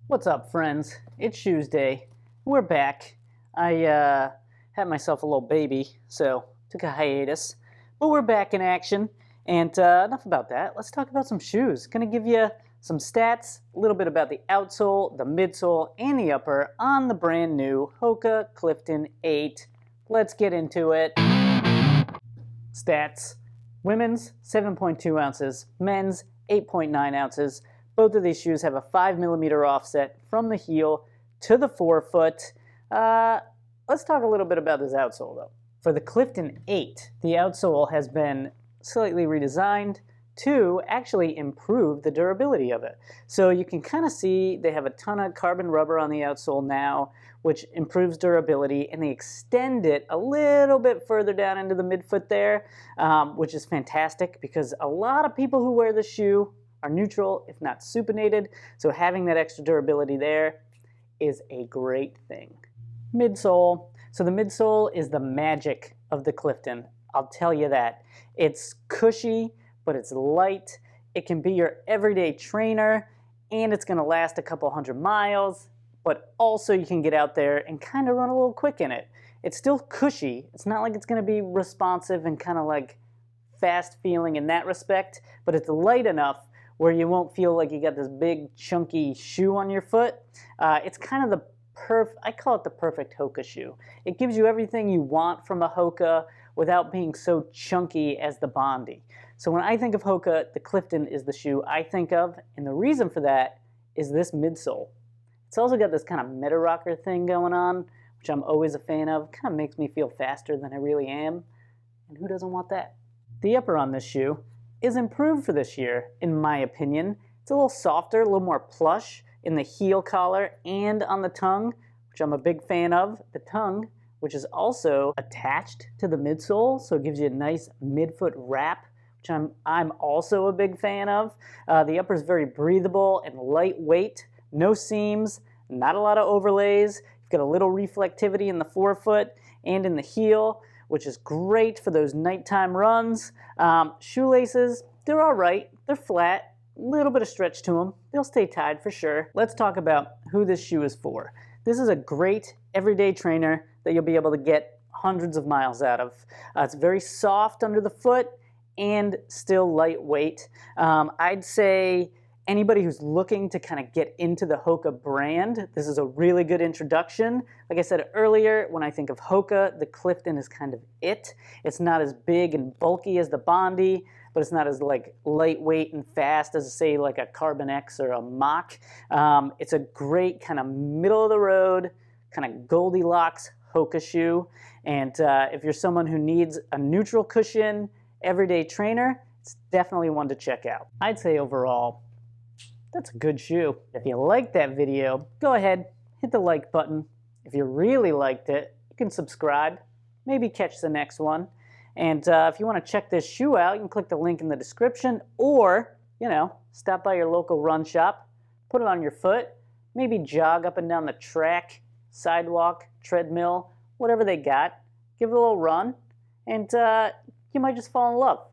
What's up, friends? It's Shoesday. We're back. I had myself a little baby, so took a hiatus. But we're back in action, and enough about that. Let's talk about some shoes. Gonna give you some stats, a little bit about the outsole, the midsole, and the upper on the brand new Hoka Clifton 8. Let's get into it. Stats. Women's 7.2 ounces, men's 8.9 ounces. Both of these shoes have a 5mm offset from the heel to the forefoot. Let's talk a little bit about this outsole though. For the Clifton 8, the outsole has been slightly redesigned to actually improve the durability of it. So you can kind of see they have a ton of carbon rubber on the outsole now, which improves durability, and they extend it a little bit further down into the midfoot there, which is fantastic because a lot of people who wear the shoe are neutral, if not supinated, so having that extra durability there is a great thing. Midsole. So the midsole is the magic of the Clifton. I'll tell you that. It's cushy, but it's light. It can be your everyday trainer, and it's going to last a couple 100 miles, but also you can get out there and kind of run a little quick in it. It's still cushy. It's not like it's going to be responsive and kind of like fast feeling in that respect, but it's light enough where you won't feel like you got this big chunky shoe on your foot. It's kind of I call it the perfect Hoka shoe. It gives you everything you want from a Hoka without being so chunky as the Bondi. So when I think of Hoka, the Clifton is the shoe I think of, and the reason for that is this midsole. It's also got this kind of meta rocker thing going on, which I'm always a fan of. Kind of makes me feel faster than I really am, and who doesn't want that? The upper on this shoe is improved for this year, in my opinion. It's a little softer, a little more plush in the heel collar and on the tongue, which I'm a big fan of. The tongue, which is also attached to the midsole, so it gives you a nice midfoot wrap, which I'm also a big fan of. The upper is very breathable and lightweight, no seams, not a lot of overlays. You've got a little reflectivity in the forefoot and in the heel, which is great for those nighttime runs. Shoelaces, they're all right. They're flat, a little bit of stretch to them. They'll stay tied for sure. Let's talk about who this shoe is for. This is a great everyday trainer that you'll be able to get hundreds of miles out of. It's very soft under the foot and still lightweight. I'd say anybody who's looking to kind of get into the Hoka brand, this is a really good introduction. Like I said earlier, when I think of Hoka, the Clifton is kind of it. It's not as big and bulky as the Bondi, but it's not as like lightweight and fast as, say, like a Carbon X or a Mach. It's a great kind of middle of the road, kind of Goldilocks Hoka shoe. And if you're someone who needs a neutral cushion, everyday trainer, it's definitely one to check out. I'd say overall, that's a good shoe. If you liked that video, go ahead, hit the like button. If you really liked it, you can subscribe, maybe catch the next one. And if you want to check this shoe out, you can click the link in the description, or, stop by your local run shop, put it on your foot, maybe jog up and down the track, sidewalk, treadmill, whatever they got. Give it a little run, and you might just fall in love.